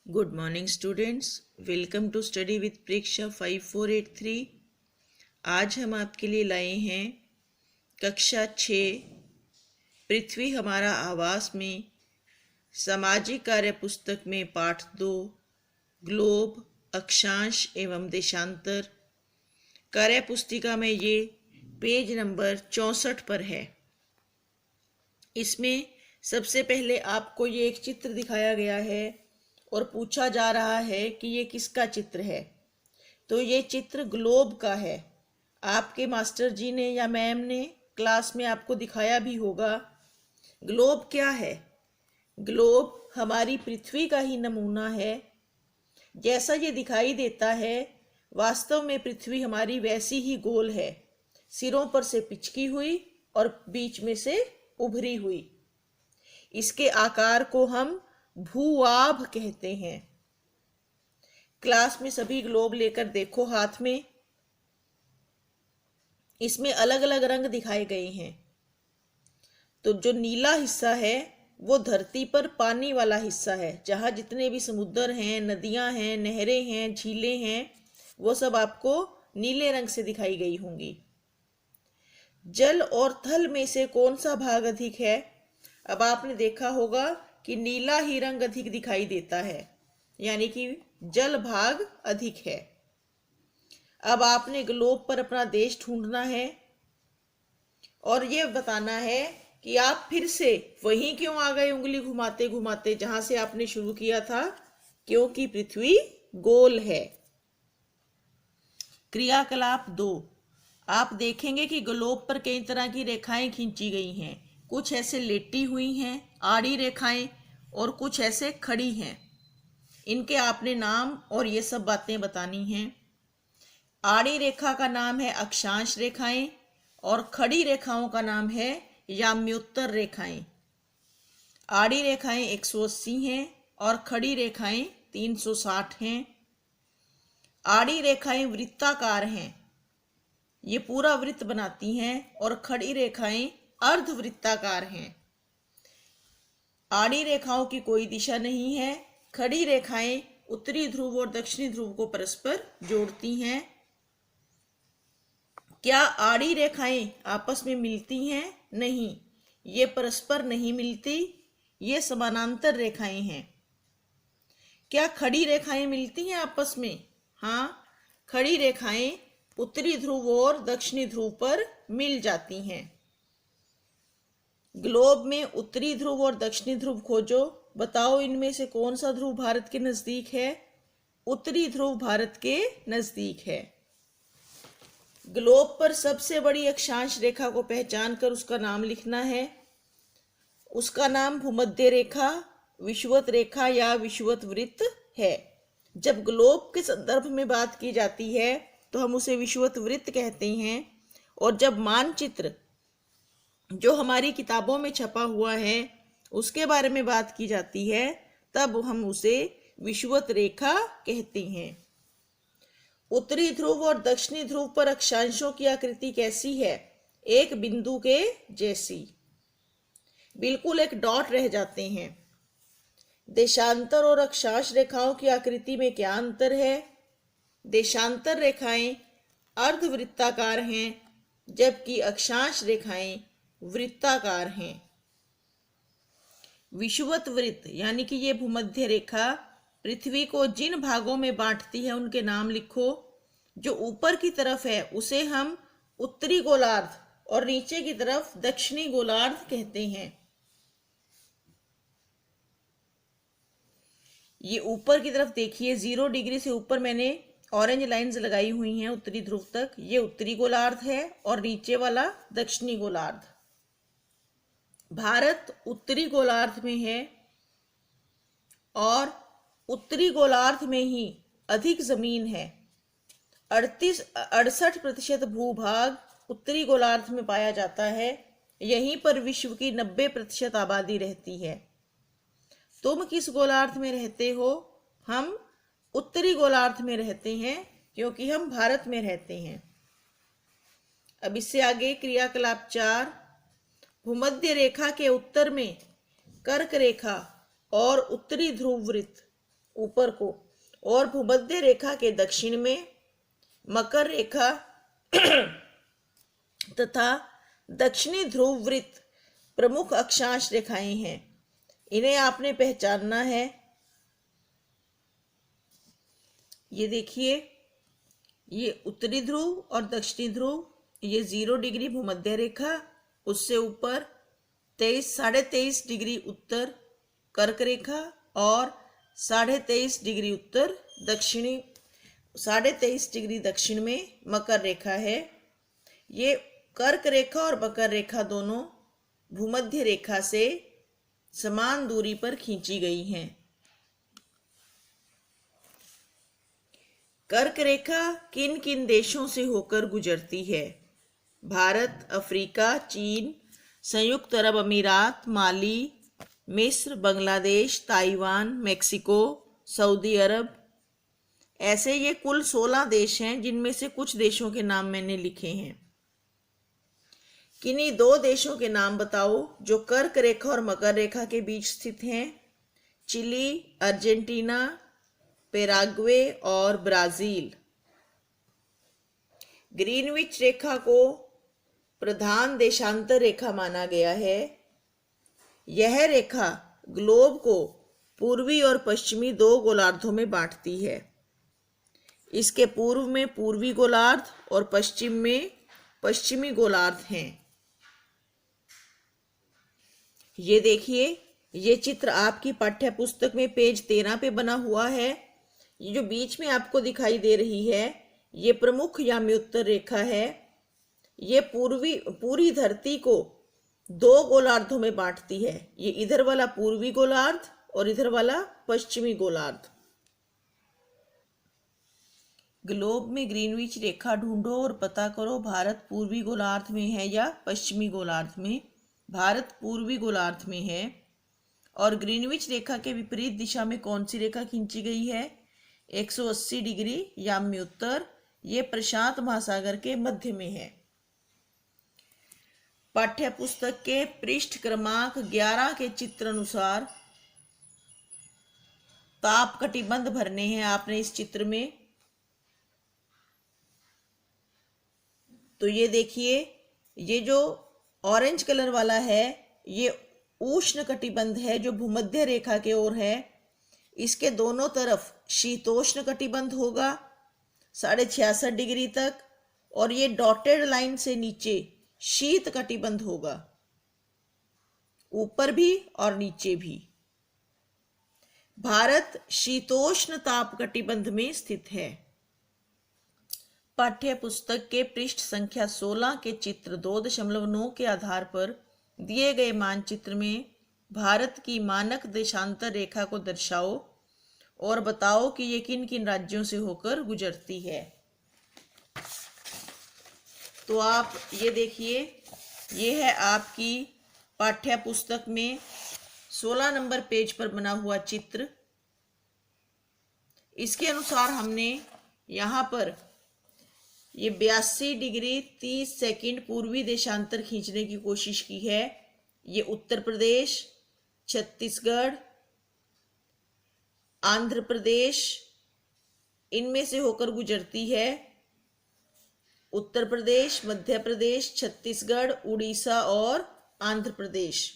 Good morning students, welcome to study with Preksha 5483। आज हम आपके लिए लाए हैं कक्षा 6 पृथ्वी हमारा आवास में सामाजिक कार्य पुस्तक में पाठ 2 ग्लोब अक्षांश एवं देशांतर। कार्य पुस्तिका में ये पेज नंबर 64 पर है। इसमें सबसे पहले आपको ये एक चित्र दिखाया गया है और पूछा जा रहा है कि ये किसका चित्र है। तो ये चित्र ग्लोब का है। आपके मास्टर जी ने या मैम ने क्लास में आपको दिखाया भी होगा। ग्लोब क्या है? ग्लोब हमारी पृथ्वी का ही नमूना है। जैसा ये दिखाई देता है, वास्तव में पृथ्वी हमारी वैसी ही गोल है, सिरों पर से पिचकी हुई और बीच में से उभरी हुई। इसके आकार को हम भूआभ कहते हैं। क्लास में सभी ग्लोब लेकर देखो हाथ में। इसमें अलग अलग रंग दिखाए गए हैं। तो जो नीला हिस्सा है वो धरती पर पानी वाला हिस्सा है, जहाँ जितने भी समुद्र हैं, नदियां हैं, नहरें हैं, झीलें हैं, वो सब आपको नीले रंग से दिखाई गई होंगी। जल और थल में से कौन सा भाग अधिक है? अब आपने देखा होगा कि नीला ही रंग अधिक दिखाई देता है, यानी कि जल भाग अधिक है। अब आपने ग्लोब पर अपना देश ढूंढना है और ये बताना है कि आप फिर से वहीं क्यों आ गए उंगली घुमाते घुमाते जहां से आपने शुरू किया था, क्योंकि पृथ्वी गोल है। क्रियाकलाप 2। आप देखेंगे कि ग्लोब पर कई तरह की रेखाएं खींची गई हैं। कुछ ऐसे लेटी हुई हैं, आड़ी रेखाएं, और कुछ ऐसे खड़ी हैं। इनके आपने नाम और ये सब बातें बतानी हैं। आड़ी रेखा का नाम है अक्षांश रेखाएं और खड़ी रेखाओं का नाम है याम्योत्तर रेखाएं। आड़ी रेखाएं 180 हैं और खड़ी रेखाएं 360 हैं। आड़ी रेखाएं वृत्ताकार हैं, ये पूरा वृत्त बनाती हैं, और खड़ी रेखाएं अर्धवृत्ताकार हैं। आड़ी रेखाओं की कोई दिशा नहीं है। खड़ी रेखाएं उत्तरी ध्रुव और दक्षिणी ध्रुव को परस्पर जोड़ती हैं। क्या आड़ी रेखाएं आपस में मिलती हैं? नहीं, ये परस्पर नहीं मिलती, ये समानांतर रेखाएं हैं। क्या खड़ी रेखाएं मिलती हैं आपस में? हाँ, खड़ी रेखाएं उत्तरी ध्रुव और दक्षिणी ध्रुव पर मिल जाती हैं। ग्लोब में उत्तरी ध्रुव और दक्षिणी ध्रुव खोजो। बताओ इनमें से कौन सा ध्रुव भारत के नजदीक है? उत्तरी ध्रुव भारत के नजदीक है। ग्लोब पर सबसे बड़ी अक्षांश रेखा को पहचान कर उसका नाम लिखना है। उसका नाम भूमध्य रेखा, विषुवत रेखा या विषुवत वृत्त है। जब ग्लोब के संदर्भ में बात की जाती है तो हम उसे विषुवत वृत्त कहते हैं, और जब मानचित्र जो हमारी किताबों में छपा हुआ है उसके बारे में बात की जाती है तब हम उसे विषुवत रेखा कहते हैं। उत्तरी ध्रुव और दक्षिणी ध्रुव पर अक्षांशों की आकृति कैसी है? एक बिंदु के जैसी, बिल्कुल एक डॉट रह जाते हैं। देशांतर और अक्षांश रेखाओं की आकृति में क्या अंतर है? देशांतर रेखाएं अर्धवृत्ताकार हैं, जबकि अक्षांश रेखाएं वृत्ताकार हैं। विषुवत वृत्त यानी कि ये भूमध्य रेखा पृथ्वी को जिन भागों में बांटती है उनके नाम लिखो। जो ऊपर की तरफ है उसे हम उत्तरी गोलार्ध और नीचे की तरफ दक्षिणी गोलार्ध कहते हैं। ये ऊपर की तरफ देखिए, 0 डिग्री से ऊपर मैंने ऑरेंज लाइंस लगाई हुई हैं उत्तरी ध्रुव तक, ये उत्तरी गोलार्ध है, और नीचे वाला दक्षिणी गोलार्ध। भारत उत्तरी गोलार्ध में है और उत्तरी गोलार्ध में ही अधिक जमीन है। 68% भूभाग उत्तरी गोलार्ध में पाया जाता है। यहीं पर विश्व की 90% आबादी रहती है। तुम किस गोलार्ध में रहते हो? हम उत्तरी गोलार्ध में रहते हैं क्योंकि हम भारत में रहते हैं। अब इससे आगे क्रियाकलाप 4। भूमध्य रेखा के उत्तर में कर्क रेखा और उत्तरी ध्रुव वृत्त ऊपर को, और भूमध्य रेखा के दक्षिण में मकर रेखा तथा दक्षिणी ध्रुव वृत्त प्रमुख अक्षांश रेखाएं हैं। इन्हें आपने पहचानना है। ये देखिए, ये उत्तरी ध्रुव और दक्षिणी ध्रुव, ये 0 डिग्री भूमध्य रेखा, उससे ऊपर 23.5 डिग्री उत्तर कर्क रेखा और 23.5 डिग्री उत्तर दक्षिणी 23.5 डिग्री दक्षिण में मकर रेखा है। ये कर्क रेखा और मकर रेखा दोनों भूमध्य रेखा से समान दूरी पर खींची गई हैं। कर्क रेखा किन किन देशों से होकर गुजरती है? भारत, अफ्रीका, चीन, संयुक्त अरब अमीरात, माली, मिस्र, बांग्लादेश, ताइवान, मेक्सिको, सऊदी अरब। ऐसे ये कुल 16 देश हैं, जिनमें से कुछ देशों के नाम मैंने लिखे हैं। किन्हीं 2 देशों के नाम बताओ जो कर्क रेखा और मकर रेखा के बीच स्थित हैं। चिली, अर्जेंटीना, पेराग्वे और ब्राजील। ग्रीनविच रेखा को प्रधान देशांतर रेखा माना गया है। यह रेखा ग्लोब को पूर्वी और पश्चिमी 2 गोलार्धों में बांटती है। इसके पूर्व में पूर्वी गोलार्ध और पश्चिम में पश्चिमी गोलार्ध हैं। ये देखिए, ये चित्र आपकी पाठ्य पुस्तक में पेज 13 पे बना हुआ है। ये जो बीच में आपको दिखाई दे रही है, ये प्रमुख याम्योत्तर रेखा है। ये पूरी धरती को 2 गोलार्धों में बांटती है। ये इधर वाला पूर्वी गोलार्ध और इधर वाला पश्चिमी गोलार्ध। ग्लोब में ग्रीनविच रेखा ढूंढो और पता करो भारत पूर्वी गोलार्ध में है या पश्चिमी गोलार्ध में। भारत पूर्वी गोलार्ध में है। और ग्रीनविच रेखा के विपरीत दिशा में कौन सी रेखा खींची गई है? 180 डिग्री याम्योत्तर। ये प्रशांत महासागर के मध्य में है। पाठ्य पुस्तक के पृष्ठ क्रमांक 11 के चित्र अनुसार ताप कटिबंध भरने हैं आपने इस चित्र में। तो ये देखिए, ये जो ऑरेंज कलर वाला है, ये उष्ण कटिबंध है जो भूमध्य रेखा के ओर है। इसके दोनों तरफ शीतोष्ण कटिबंध होगा 66.5 डिग्री तक, और ये डॉटेड लाइन से नीचे शीत कटिबंध होगा, ऊपर भी और नीचे भी। भारत शीतोष्ण ताप कटिबंध में स्थित है। पाठ्य पुस्तक के पृष्ठ संख्या 16 के चित्र 2.9 के आधार पर दिए गए मानचित्र में भारत की मानक देशांतर रेखा को दर्शाओ और बताओ कि ये किन किन राज्यों से होकर गुजरती है। तो आप ये देखिए, ये है आपकी पाठ्य पुस्तक में 16 नंबर पेज पर बना हुआ चित्र। इसके अनुसार हमने यहाँ पर ये 82 डिग्री 30 सेकंड पूर्वी देशांतर खींचने की कोशिश की है। ये उत्तर प्रदेश, छत्तीसगढ़, आंध्र प्रदेश, इनमें से होकर गुजरती है। उत्तर प्रदेश, मध्य प्रदेश, छत्तीसगढ़, उड़ीसा और आंध्र प्रदेश,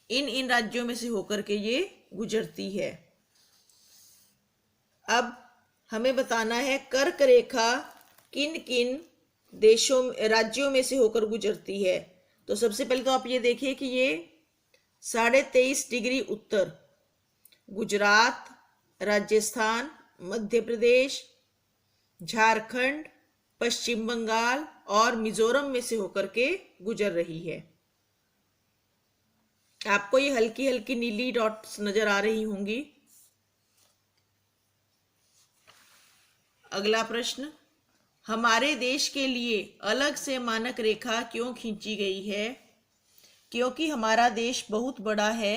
इन राज्यों में से होकर के ये गुजरती है। अब हमें बताना है कर्क रेखा किन किन देशों राज्यों में से होकर गुजरती है। तो सबसे पहले तो आप ये देखिए कि ये 23.5 डिग्री उत्तर गुजरात, राजस्थान, मध्य प्रदेश, झारखंड, पश्चिम बंगाल और मिजोरम में से होकर के गुजर रही है। आपको ये हल्की हल्की नीली डॉट्स नजर आ रही होंगी। अगला प्रश्न, हमारे देश के लिए अलग से मानक रेखा क्यों खींची गई है? क्योंकि हमारा देश बहुत बड़ा है।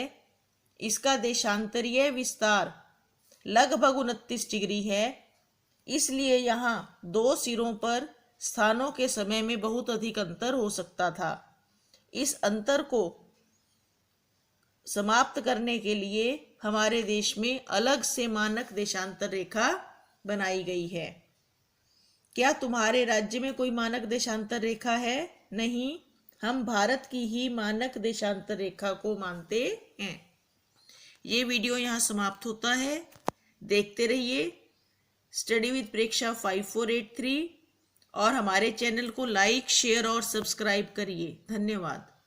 इसका देशांतरीय विस्तार लगभग 29 डिग्री है। इसलिए यहाँ 2 सिरों पर स्थानों के समय में बहुत अधिक अंतर हो सकता था। इस अंतर को समाप्त करने के लिए हमारे देश में अलग से मानक देशांतर रेखा बनाई गई है। क्या तुम्हारे राज्य में कोई मानक देशांतर रेखा है? नहीं, हम भारत की ही मानक देशांतर रेखा को मानते हैं। ये वीडियो यहाँ समाप्त होता है। देखते रहिए स्टडी विद प्रेक्षा 5483 और हमारे चैनल को लाइक, शेयर और सब्सक्राइब करिए। धन्यवाद।